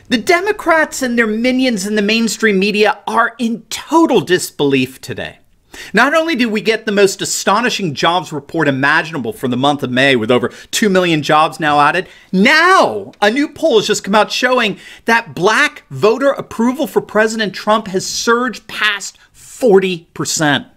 The Democrats and their minions in the mainstream media are in total disbelief today. Not only did we get the most astonishing jobs report imaginable for the month of May with over 2 million jobs now added, now a new poll has just come out showing that black voter approval for President Trump has surged past 40%.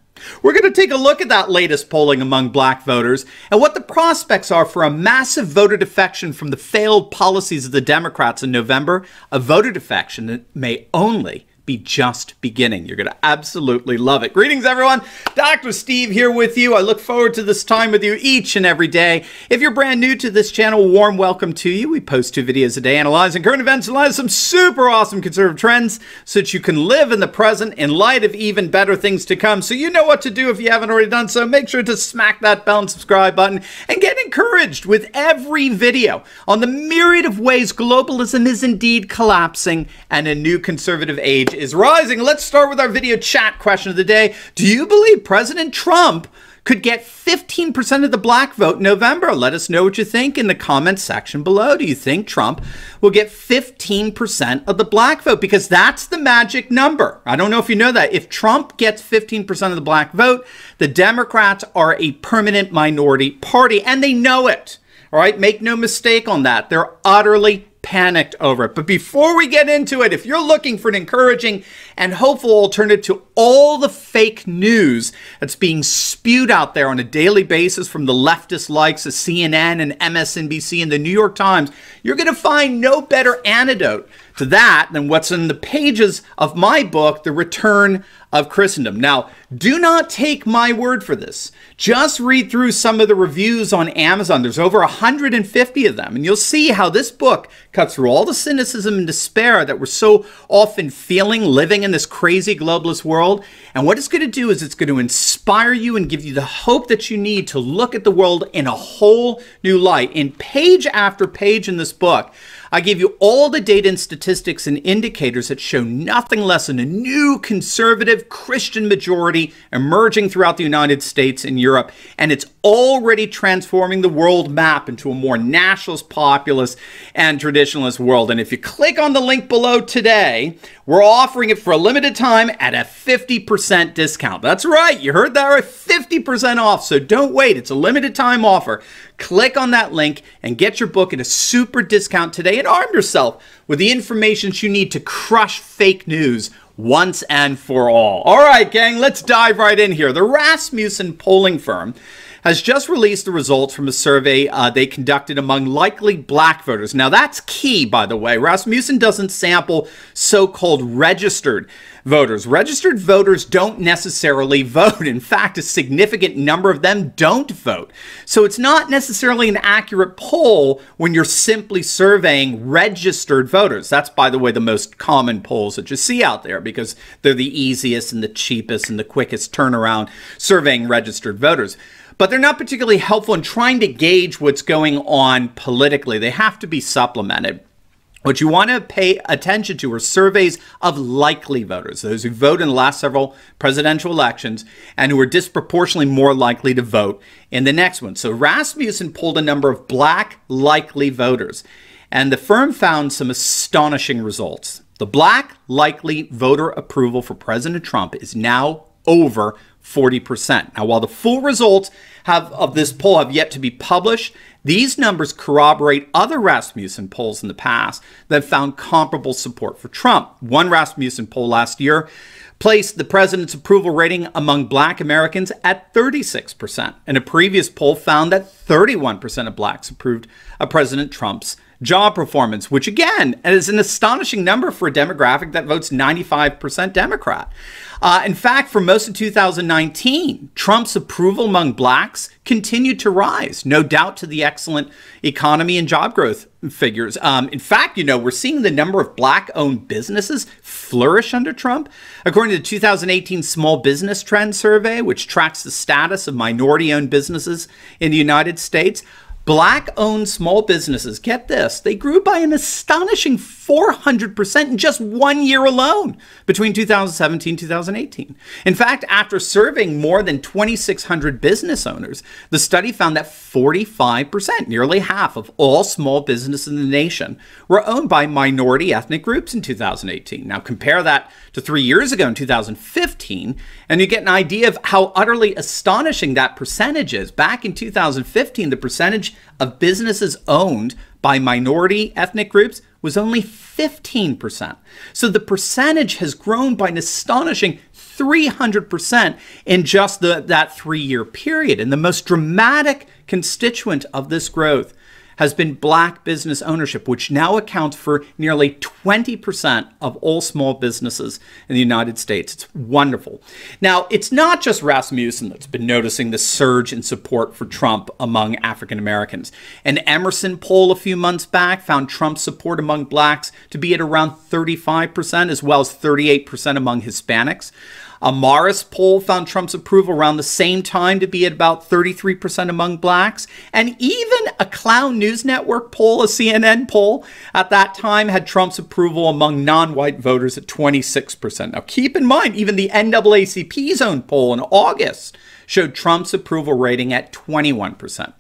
We're going to take a look at that latest polling among black voters and what the prospects are for a massive voter defection from the failed policies of the Democrats in November, a voter defection that may only be just beginning. You're going to absolutely love it. Greetings, everyone. Dr. Steve here with you. I look forward to this time with you each and every day. If you're brand new to this channel, warm welcome to you. We post 2 videos a day analyzing current events and some super awesome conservative trends so that you can live in the present in light of even better things to come. So you know what to do if you haven't already done so. Make sure to smack that bell and subscribe button and get encouraged with every video on the myriad of ways globalism is indeed collapsing and a new conservative age is rising. Let's start with our video chat question of the day. Do you believe President Trump could get 15% of the black vote in November? Let us know what you think in the comments section below. Do you think Trump will get 15% of the black vote? Because that's the magic number. I don't know if you know that. If Trump gets 15% of the black vote, the Democrats are a permanent minority party, and they know it. All right, make no mistake on that. They're utterly panicked over it. But before we get into it, if you're looking for an encouraging and hopeful alternative to all the fake news that's being spewed out there on a daily basis from the leftist likes of CNN and MSNBC and the New York Times, you're going to find no better antidote to that than what's in the pages of my book, The Return of Christendom. Now, do not take my word for this. Just read through some of the reviews on Amazon. There's over 150 of them, and you'll see how this book cuts through all the cynicism and despair that we're so often feeling living in this crazy globalist world. And what it's going to do is it's going to inspire you and give you the hope that you need to look at the world in a whole new light. In page after page in this book, I give you all the data and statistics and indicators that show nothing less than a new conservative Christian majority emerging throughout the United States and Europe. And it's already transforming the world map into a more nationalist, populist, and traditionalist world. And if you click on the link below today, we're offering it for a limited time at a 50% discount. That's right. You heard that right. 50% off. So don't wait. It's a limited time offer. Click on that link and get your book at a super discount today and arm yourself with the information you need to crush fake news once and for all. All right, gang, let's dive right in here. The Rasmussen polling firm has just released the results from a survey they conducted among likely black voters. Now, that's key, by the way. Rasmussen doesn't sample so-called registered voters. Registered voters don't necessarily vote. In fact, a significant number of them don't vote. So it's not necessarily an accurate poll when you're simply surveying registered voters. That's, by the way, the most common polls that you see out there because they're the easiest and the cheapest and the quickest turnaround surveying registered voters. But they're not particularly helpful in trying to gauge what's going on politically. They have to be supplemented. What you want to pay attention to are surveys of likely voters, those who vote in the last several presidential elections and who are disproportionately more likely to vote in the next one. So Rasmussen polled a number of black likely voters, and the firm found some astonishing results. The black likely voter approval for President Trump is now over 40%. Now, while the full results of this poll have yet to be published, these numbers corroborate other Rasmussen polls in the past that found comparable support for Trump. One Rasmussen poll last year placed the president's approval rating among black Americans at 36%. And a previous poll found that 31% of blacks approved of President Trump's job performance, which again is an astonishing number for a demographic that votes 95% Democrat. In fact, for most of 2019, Trump's approval among blacks continued to rise, no doubt to the excellent economy and job growth figures. In fact, we're seeing the number of black-owned businesses flourish under Trump. According to the 2018 Small Business Trend Survey, which tracks the status of minority-owned businesses in the United States, black-owned small businesses, get this, they grew by an astonishing 400% in just 1 year alone between 2017 and 2018. In fact, after surveying more than 2,600 business owners, the study found that 45%, nearly half of all small businesses in the nation, were owned by minority ethnic groups in 2018. Now compare that to 3 years ago in 2015, and you get an idea of how utterly astonishing that percentage is. Back in 2015, the percentage of businesses owned by minority ethnic groups was only 15%. So the percentage has grown by an astonishing 300% in just that 3-year period. And the most dramatic constituent of this growth has been black business ownership, which now accounts for nearly 20% of all small businesses in the United States. It's wonderful. Now, it's not just Rasmussen that's been noticing the surge in support for Trump among African Americans. An Emerson poll a few months back found Trump's support among blacks to be at around 35%, as well as 38% among Hispanics. A Morris poll found Trump's approval around the same time to be at about 33% among blacks. And even a Clown News Network poll, a CNN poll, at that time had Trump's approval among non-white voters at 26%. Now keep in mind, even the NAACP's own poll in August showed Trump's approval rating at 21%.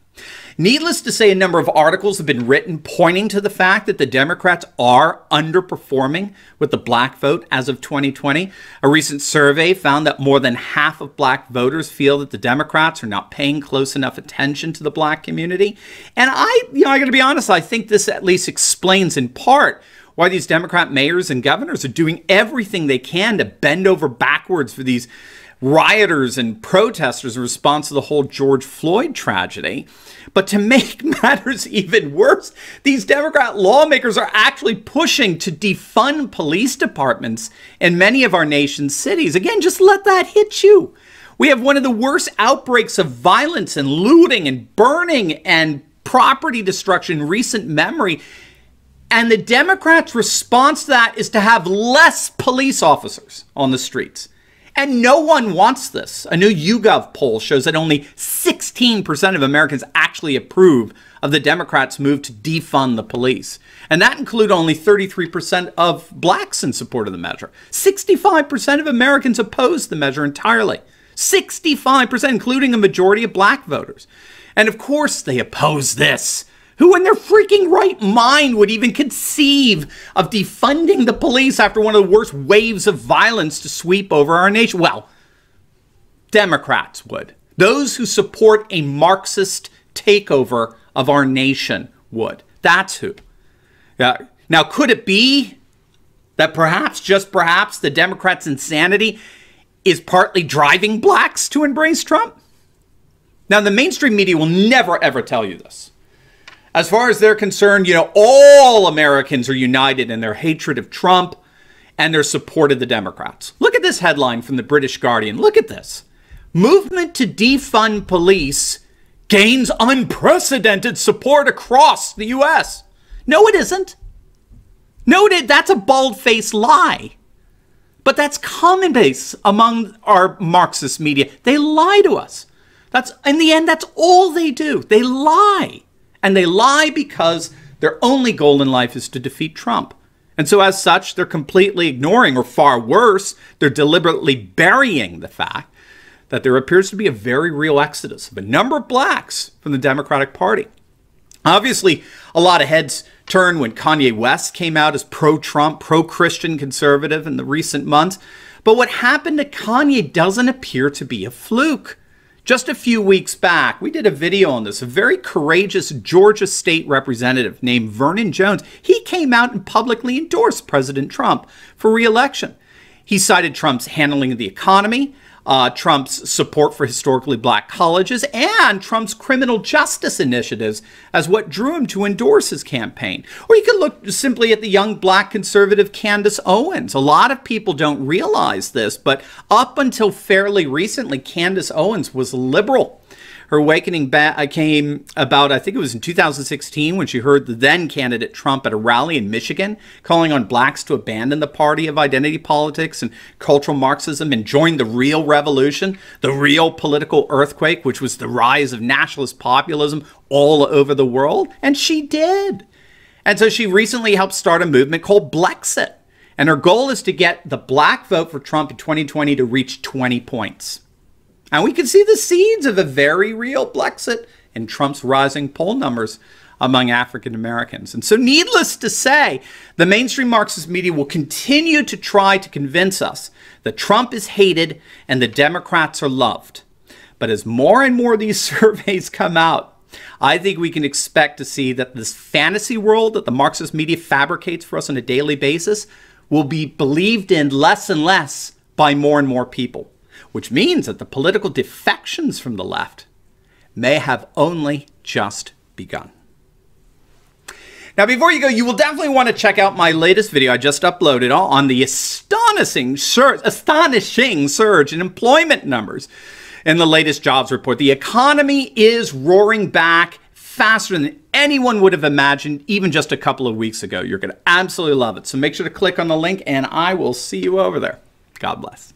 Needless to say, a number of articles have been written pointing to the fact that the Democrats are underperforming with the black vote as of 2020. A recent survey found that more than half of black voters feel that the Democrats are not paying close enough attention to the black community. And I got to be honest, I think this at least explains in part why these Democrat mayors and governors are doing everything they can to bend over backwards for these rioters and protesters in response to the whole George Floyd tragedy. But to make matters even worse, these Democrat lawmakers are actually pushing to defund police departments in many of our nation's cities. Again, just let that hit you. We have one of the worst outbreaks of violence and looting and burning and property destruction in recent memory. And the Democrats' response to that is to have less police officers on the streets. And no one wants this. A new YouGov poll shows that only 16% of Americans actually approve of the Democrats' move to defund the police. And that includes only 33% of blacks in support of the measure. 65% of Americans oppose the measure entirely. 65%, including a majority of black voters. And of course they oppose this. Who in their freaking right mind would even conceive of defunding the police after one of the worst waves of violence to sweep over our nation? Well, Democrats would. Those who support a Marxist takeover of our nation would. That's who. Now, could it be that perhaps, just perhaps, the Democrats' insanity is partly driving blacks to embrace Trump? Now, the mainstream media will never, ever tell you this. As far as they're concerned, all Americans are united in their hatred of Trump and their support of the Democrats. Look at this headline from the British Guardian. Look at this. Movement to defund police gains unprecedented support across the U.S. No, it isn't. No, that's a bald-faced lie. But that's commonplace among our Marxist media. They lie to us. In the end, that's all they do. They lie. And they lie because their only goal in life is to defeat Trump. And so as such, they're completely ignoring, or far worse, they're deliberately burying the fact that there appears to be a very real exodus of a number of blacks from the Democratic Party. Obviously, a lot of heads turned when Kanye West came out as pro-Trump, pro-Christian conservative in the recent months. But what happened to Kanye doesn't appear to be a fluke. Just a few weeks back, we did a video on this. A very courageous Georgia state representative named Vernon Jones, he came out and publicly endorsed President Trump for re-election. He cited Trump's handling of the economy, Trump's support for historically black colleges, and Trump's criminal justice initiatives as what drew him to endorse his campaign. Or you could look simply at the young black conservative Candace Owens. A lot of people don't realize this, but up until fairly recently, Candace Owens was liberal. Her awakening came about, I think it was in 2016, when she heard the then candidate Trump at a rally in Michigan calling on blacks to abandon the party of identity politics and cultural Marxism and join the real revolution, the real political earthquake, which was the rise of nationalist populism all over the world. And she did. And so she recently helped start a movement called Blexit. And her goal is to get the black vote for Trump in 2020 to reach 20 points. And we can see the seeds of a very real Blexit in Trump's rising poll numbers among African Americans. And so needless to say, the mainstream Marxist media will continue to try to convince us that Trump is hated and the Democrats are loved. But as more and more of these surveys come out, I think we can expect to see that this fantasy world that the Marxist media fabricates for us on a daily basis will be believed in less and less by more and more people, which means that the political defections from the left may have only just begun. Now, before you go, you will definitely want to check out my latest video I just uploaded on the astonishing surge in employment numbers in the latest jobs report. The economy is roaring back faster than anyone would have imagined even just a couple of weeks ago. You're going to absolutely love it. So make sure to click on the link and I will see you over there. God bless.